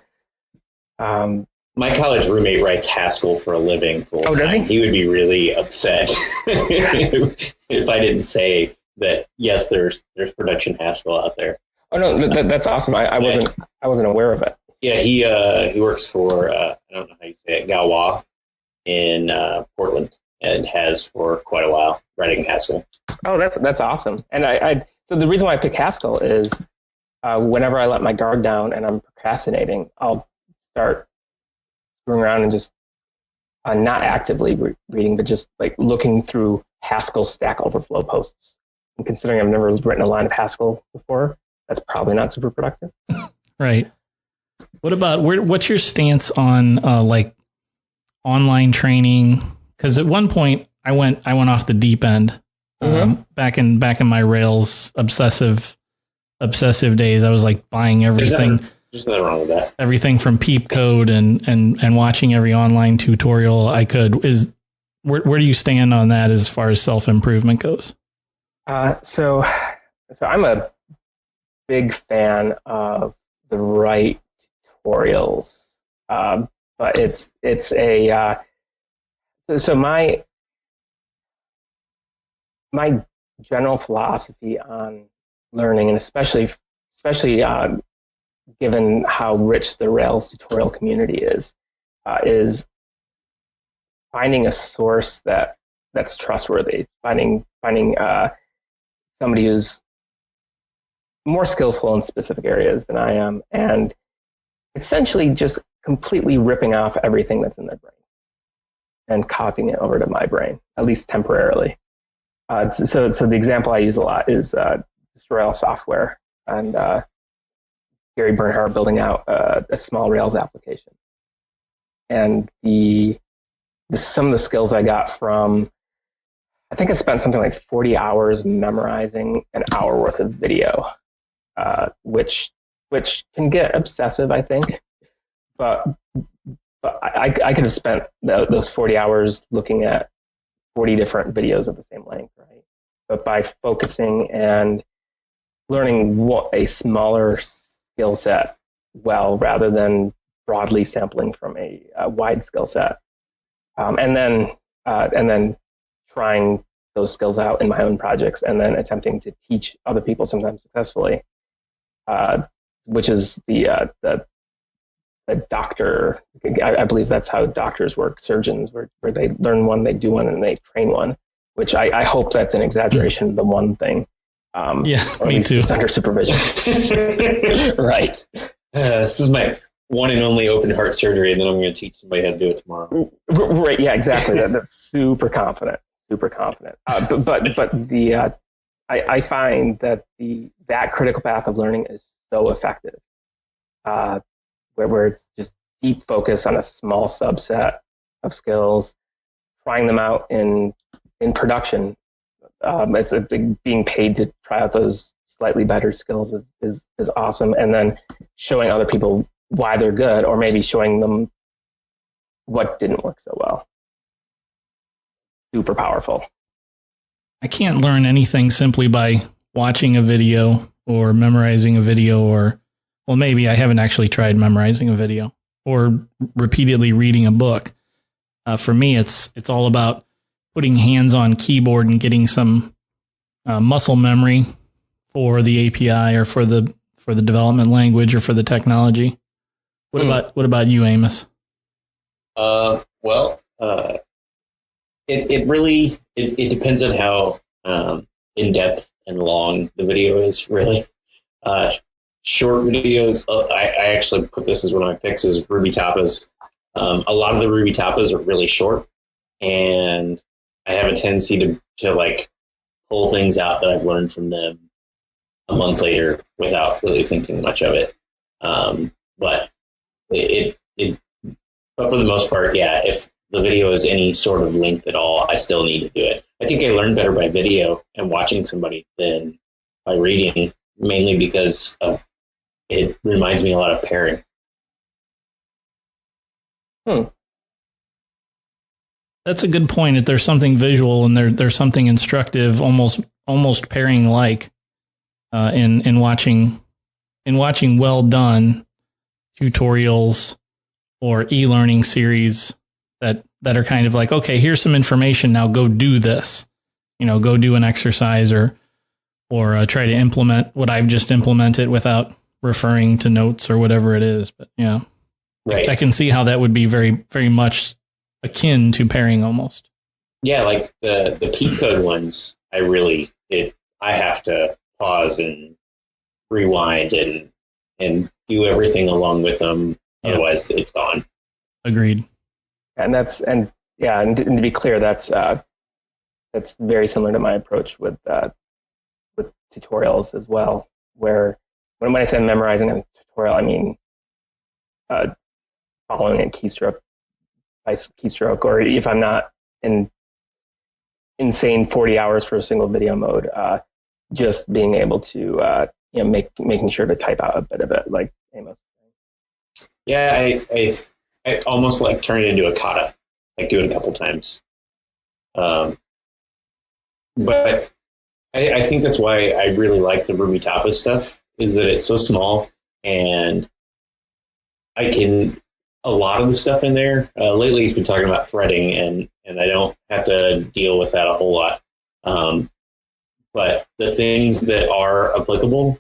my college roommate writes Haskell for a living full time. Oh, does he? He would be really upset if I didn't say that, yes, there's production Haskell out there. Oh, no, that's awesome. I wasn't aware of it. Yeah, he works for, I don't know how you say it, Galois in Portland, and has for quite a while, writing Haskell. Oh, that's awesome. And so the reason why I pick Haskell is whenever I let my guard down and I'm procrastinating, I'll start screwing around and just not actively reading, but just like looking through Haskell Stack Overflow posts. And considering I've never written a line of Haskell before, that's probably not super productive. Right. What about what's your stance on like online training? Because at one point I went off the deep end. Back in my Rails obsessive days. I was like buying everything. There's nothing wrong with that. Everything from Peep Code and watching every online tutorial I could. Where do you stand on that as far as self-improvement goes? So I'm a big fan of the right tutorials, but it's a so my general philosophy on learning, and especially given how rich the Rails tutorial community is finding a source that's trustworthy, finding somebody who's more skillful in specific areas than I am, and essentially just completely ripping off everything that's in their brain and copying it over to my brain, at least temporarily. So the example I use a lot is just Rails software and Gary Bernhardt building out a small Rails application. And some of the skills I got from, I think I spent something like 40 hours memorizing an hour worth of video, which can get obsessive, I think. But I could have spent those 40 hours looking at 40 different videos of the same length, right? But by focusing and learning what a smaller skill set well, rather than broadly sampling from a wide skill set, and then trying those skills out in my own projects, and then attempting to teach other people, sometimes successfully, which is the doctor. I believe that's how doctors work, surgeons, where they learn one, they do one, and they train one, which I hope that's an exaggeration of the one thing. Yeah, me too. It's under supervision. Right. This is my one and only open heart surgery, and then I'm going to teach somebody how to do it tomorrow. Right. Yeah, exactly. That's super confident. But I find that that critical path of learning is so effective, where it's just deep focus on a small subset of skills, trying them out in production. It's being paid to try out those slightly better skills is awesome, and then showing other people why they're good, or maybe showing them what didn't work so well. super powerful. I can't learn anything simply by watching a video or memorizing a video, or, well, maybe I haven't actually tried memorizing a video or repeatedly reading a book. For me, it's all about putting hands on keyboard and getting some muscle memory for the API or for the development language or for the technology. What about you, Amos? It really depends on how in depth and long the video is. Really, short videos. I actually put this as one of my picks is Ruby Tapas. A lot of the Ruby Tapas are really short, and I have a tendency to like pull things out that I've learned from them a month later without really thinking much of it. But but for the most part, yeah, if the video is any sort of length at all, I still need to do it. I think I learn better by video and watching somebody than by reading, mainly because it reminds me a lot of pairing. That's a good point. If there's something visual and there's something instructive, almost pairing like in watching well done tutorials or e-learning series that are kind of like, okay, here's some information, now go do this, go do an exercise or try to implement what I've just implemented without referring to notes or whatever it is. But yeah, right. I can see how that would be very, very much akin to pairing almost. Yeah, like the P code ones, I have to pause and rewind and do everything along with them. Yeah. Otherwise it's gone. Agreed. And to be clear, that's very similar to my approach with tutorials as well, where when I say memorizing a tutorial, I mean following it keystroke by keystroke, or if I'm not in insane 40 hours for a single video mode, just being able to making sure to type out a bit of it, like Amos. Yeah, I almost like turn it into a kata, like do it a couple times. But I think that's why I really like the Ruby Tapas stuff, is that it's so small and a lot of the stuff in there, lately he's been talking about threading and I don't have to deal with that a whole lot. But the things that are applicable,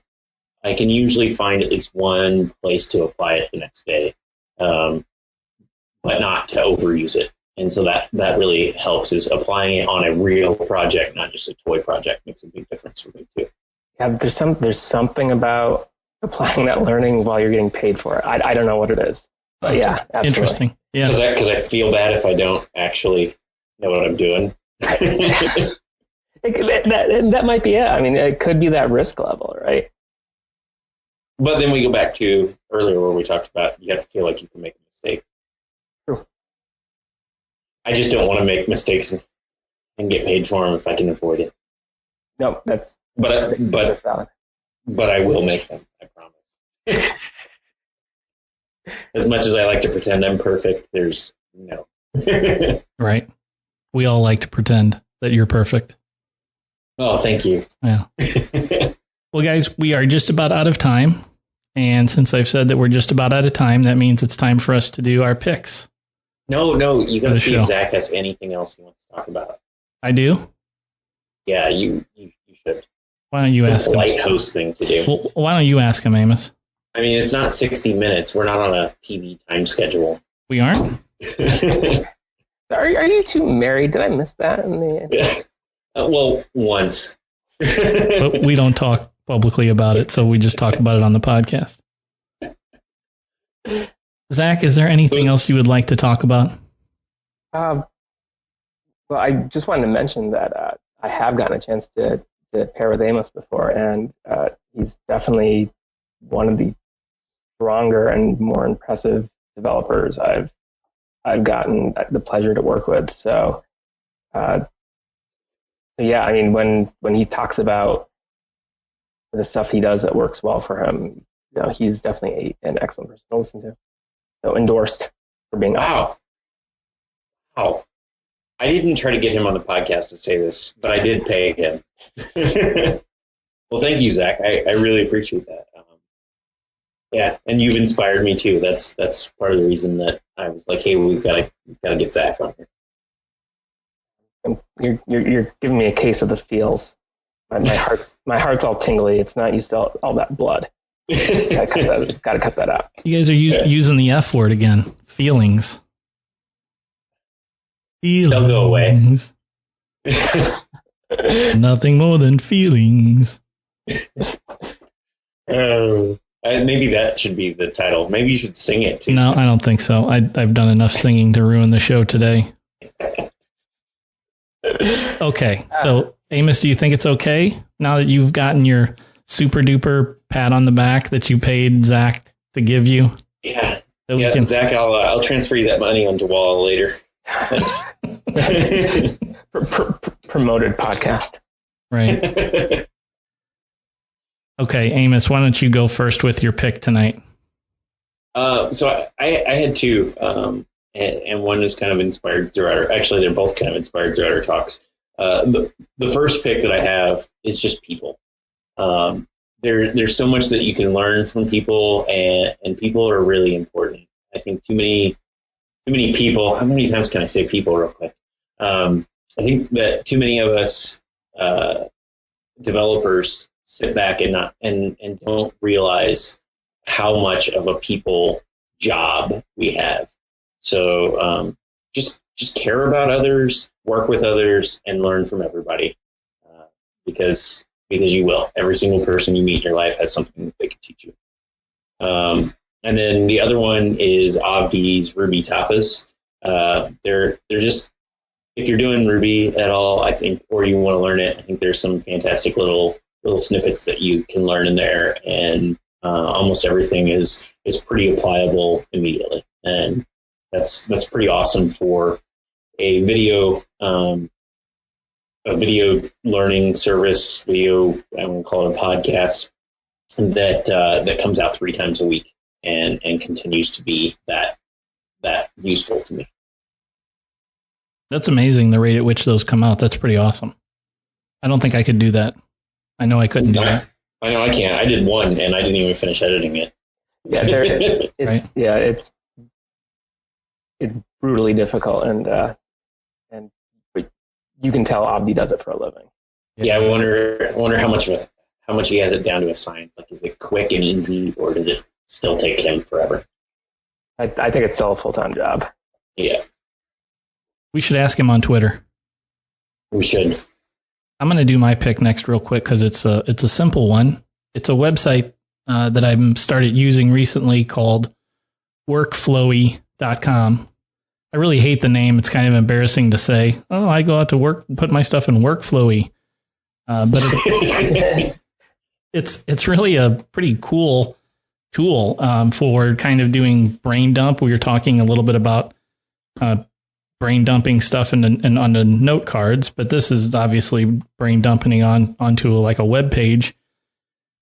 I can usually find at least one place to apply it the next day, but not to overuse it. And so that really helps, is applying it on a real project, not just a toy project, makes a big difference for me too. Yeah, there's something about applying that learning while you're getting paid for it. I don't know what it is, but yeah, absolutely. Interesting. Yeah, because I feel bad if I don't actually know what I'm doing. That might be it. I mean, it could be that risk level, right? But then we go back to earlier where we talked about you have to feel like you can make a mistake. True. I just don't want to make mistakes and get paid for them if I can avoid it. No, that's valid. But I will make them, I promise. As much as I like to pretend I'm perfect, there's no. Right. We all like to pretend that you're perfect. Oh, thank you. Yeah. Well, guys, we are just about out of time. And since I've said that we're just about out of time, that means it's time for us to do our picks. No, you got to see if Zach has anything else he wants to talk about. I do? Yeah, you should. Why don't you ask him? Light host thing to do. Well, why don't you ask him, Amos? I mean, it's not 60 minutes. We're not on a TV time schedule. We aren't? Are you two married? Did I miss that? Well, once. But we don't talk publicly about it, so we just talk about it on the podcast. Zach, is there anything else you would like to talk about? Well, I just wanted to mention that I have gotten a chance to pair with Amos before, and he's definitely one of the stronger and more impressive developers I've gotten the pleasure to work with. So, yeah, I mean, when he talks about the stuff he does that works well for him, he's definitely an excellent person to listen to. So endorsed for being awesome. Wow. I didn't try to get him on the podcast to say this, but I did pay him. Well, thank you, Zach. I really appreciate that. Yeah, and you've inspired me too. That's part of the reason that I was like, hey, we've got to get Zach on here. You're giving me a case of the feels. My heart's all tingly. It's not used to all that blood. Gotta cut that out. You guys are using the F word again. Feelings. They'll go away. Nothing more than feelings. Maybe that should be the title. Maybe you should sing it too. No, I don't think so. I've done enough singing to ruin the show today. Okay, so Amos, do you think it's okay now that you've gotten your super duper pat on the back that you paid Zach to give you? Yeah, Zach, I'll transfer you that money onto Wall later. Promoted podcast. Right. Okay, Amos, why don't you go first with your pick tonight? So I had two, and one is kind of inspired throughout actually, they're both kind of inspired throughout our talks. The first pick that I have is just people. There's so much that you can learn from people, and people are really important. I think too many people. How many times can I say people real quick? I think that too many of us developers sit back and don't realize how much of a people job we have. So just care about others, work with others, and learn from everybody, because you will. Every single person you meet in your life has something that they can teach you. And then the other one is Avdi's Ruby Tapas. They're just, if you're doing Ruby at all, I think, or you want to learn it, I think there's some fantastic little snippets that you can learn in there, and almost everything is pretty applicable immediately, and that's pretty awesome for a video learning service. I'm going to call it a podcast that comes out 3 times a week and continues to be that useful to me. That's amazing, the rate at which those come out. That's pretty awesome. I don't think I could do that. I know I couldn't do that. I know I can't. I did one, and I didn't even finish editing it. Yeah, it's brutally difficult, and you can tell Avdi does it for a living. Yeah, I wonder how much he has it down to a science. Like, is it quick and easy, or does it still take him forever? I think it's still a full-time job. Yeah. We should ask him on Twitter. We should. I'm going to do my pick next real quick because it's a simple one. It's a website that I've started using recently called workflowy.com. I really hate the name. It's kind of embarrassing to say, oh, I go out to work and put my stuff in Workflowy. But it's really a pretty cool tool for kind of doing brain dump. We were talking a little bit about brain dumping stuff on the note cards, but this is obviously brain dumping onto like a web page.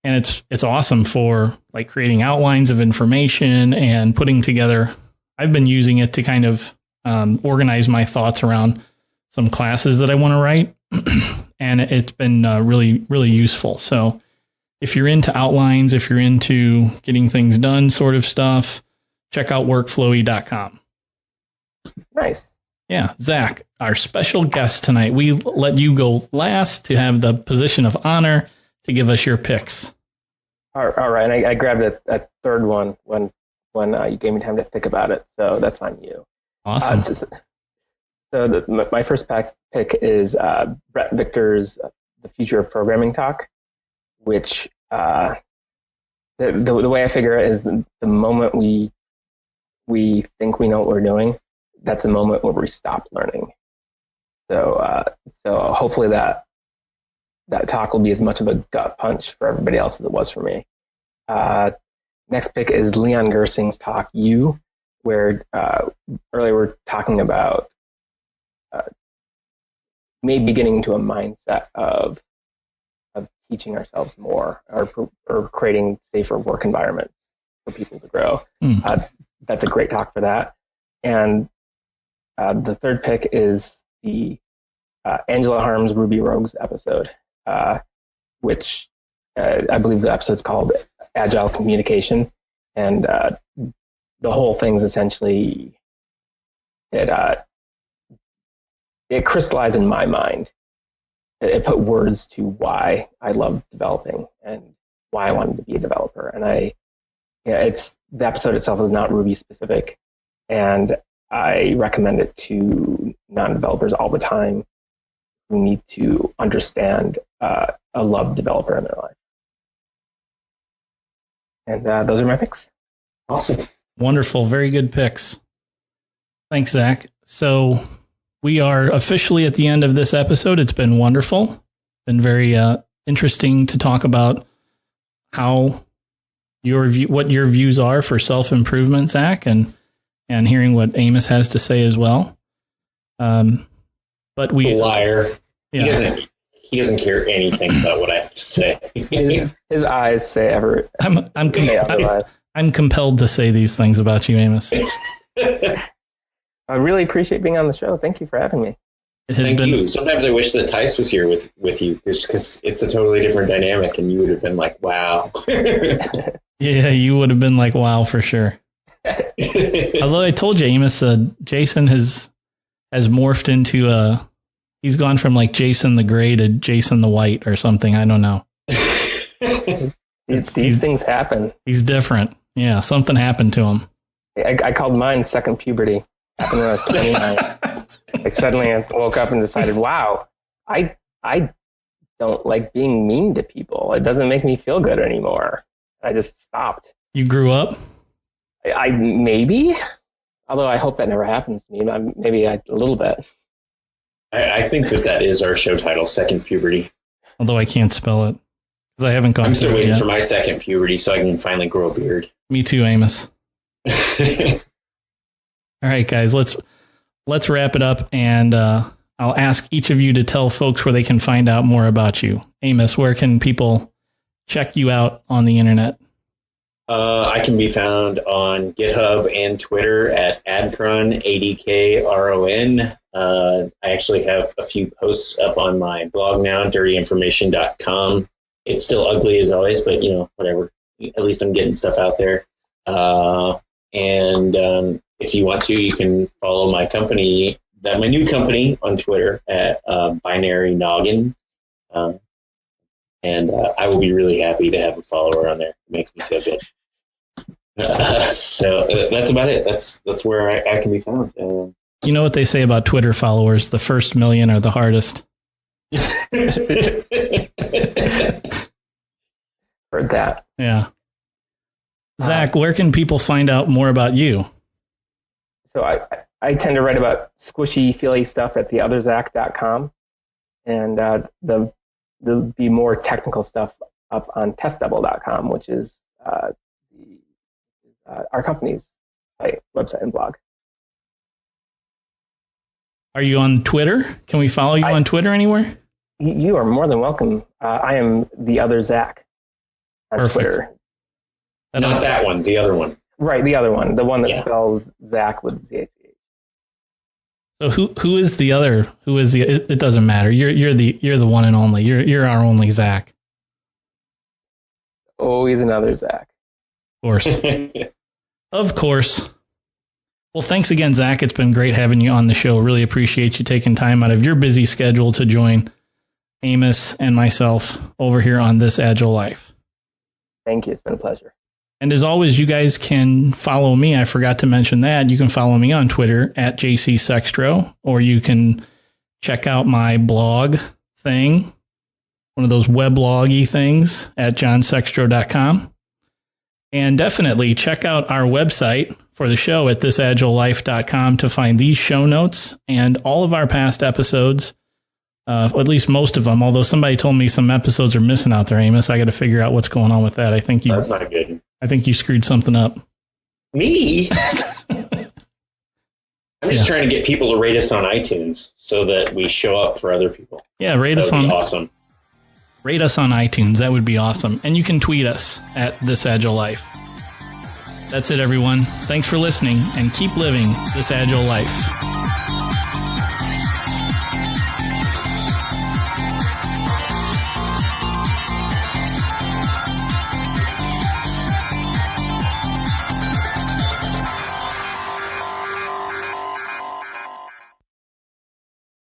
And it's awesome for like creating outlines of information and putting together. I've been using it to kind of organize my thoughts around some classes that I want to write. And it's been really, really useful. So if you're into outlines, if you're into getting things done sort of stuff, check out workflowy.com. Nice. Yeah. Zach, our special guest tonight, we let you go last to have the position of honor to give us your picks. All right. I grabbed a third one when you gave me time to think about it. So that's on you. Awesome. My first pick is Brett Victor's The Future of Programming talk, which the way I figure it is the moment we think we know what we're doing, that's the moment where we stop learning. So hopefully that talk will be as much of a gut punch for everybody else as it was for me. Next pick is Leon Gersing's talk, You, where earlier we're talking about maybe getting into a mindset of teaching ourselves more or creating safer work environments for people to grow. That's a great talk for that. And the third pick is the Angela Harm's Ruby Rogues episode, which I believe the episode's called Agile Communication. And the whole thing's essentially, it crystallized in my mind. It put words to why I love developing and why I wanted to be a developer. And the episode itself is not Ruby specific, and I recommend it to non-developers all the time who need to understand a loved developer in their life. And those are my picks. Awesome. Wonderful. Very good picks. Thanks, Zach. So we are officially at the end of this episode. It's been wonderful. Been very interesting to talk about how what your views are for self-improvement, Zach, and hearing what Amos has to say as well. But liar. Yeah. He doesn't care anything about what I have to say. His eyes say ever. I'm compelled to say these things about you, Amos. I really appreciate being on the show. Thank you for having me. Thank you. Sometimes I wish that Tice was here with you, because it's a totally different dynamic, and you would have been like, wow. Yeah, you would have been like, wow, for sure. Although I told you, Amos, Jason has morphed into he's gone from like Jason the Gray to Jason the White or something. I don't know. These things happen. He's different. Yeah, something happened to him. I called mine second puberty. Happened when I was 29. Like suddenly I woke up and decided, wow, I don't like being mean to people. It doesn't make me feel good anymore. I just stopped. You grew up? I maybe, although I hope that never happens to me. Maybe a little bit. I think that is our show title, Second Puberty. Although I can't spell it because I haven't gone. I'm still waiting for my second puberty so I can finally grow a beard. Me too, Amos. All right, guys, let's wrap it up, and I'll ask each of you to tell folks where they can find out more about you. Amos, where can people check you out on the internet? I can be found on GitHub and Twitter at Adkron, ADKRON. I actually have a few posts up on my blog now, dirtyinformation.com. It's still ugly as always, but whatever. At least I'm getting stuff out there. And if you want to, you can follow my company, my new company, on Twitter at Binary Noggin. And I will be really happy to have a follower on there. It makes me feel good. So that's about it. That's where I can be found. You know what they say about Twitter followers? The first million are the hardest. Heard that. Yeah. Zach, where can people find out more about you? So I tend to write about squishy, feely stuff at theotherzach.com. And there'll be more technical stuff up on testdouble.com, which is our company's website and blog. Are you on Twitter? Can we follow you on Twitter anywhere? You are more than welcome. I am the other Zach on Perfect. Twitter. Not that one, the other one. Right, the other one, the one that spells Zach with ZACH. So who is the other? Who is the? It doesn't matter. You're the one and only. You're our only Zach. Always another Zach. Of course. Of course. Well, thanks again, Zach. It's been great having you on the show. Really appreciate you taking time out of your busy schedule to join Amos and myself over here on This Agile Life. Thank you. It's been a pleasure. And as always, you guys can follow me. I forgot to mention that. You can follow me on Twitter at JCSextro, or you can check out my blog thing, one of those webloggy things, at johnsextro.com. And definitely check out our website for the show at thisagilelife.com to find these show notes and all of our past episodes, at least most of them, although somebody told me some episodes are missing out there, Amos. I got to figure out what's going on with that. That's not good. I think you screwed something up. Me? I'm just trying to get people to rate us on iTunes so that we show up for other people. Yeah, rate us on awesome. Rate us on iTunes. That would be awesome. And you can tweet us at This Agile Life. That's it, everyone. Thanks for listening, and keep living this Agile life.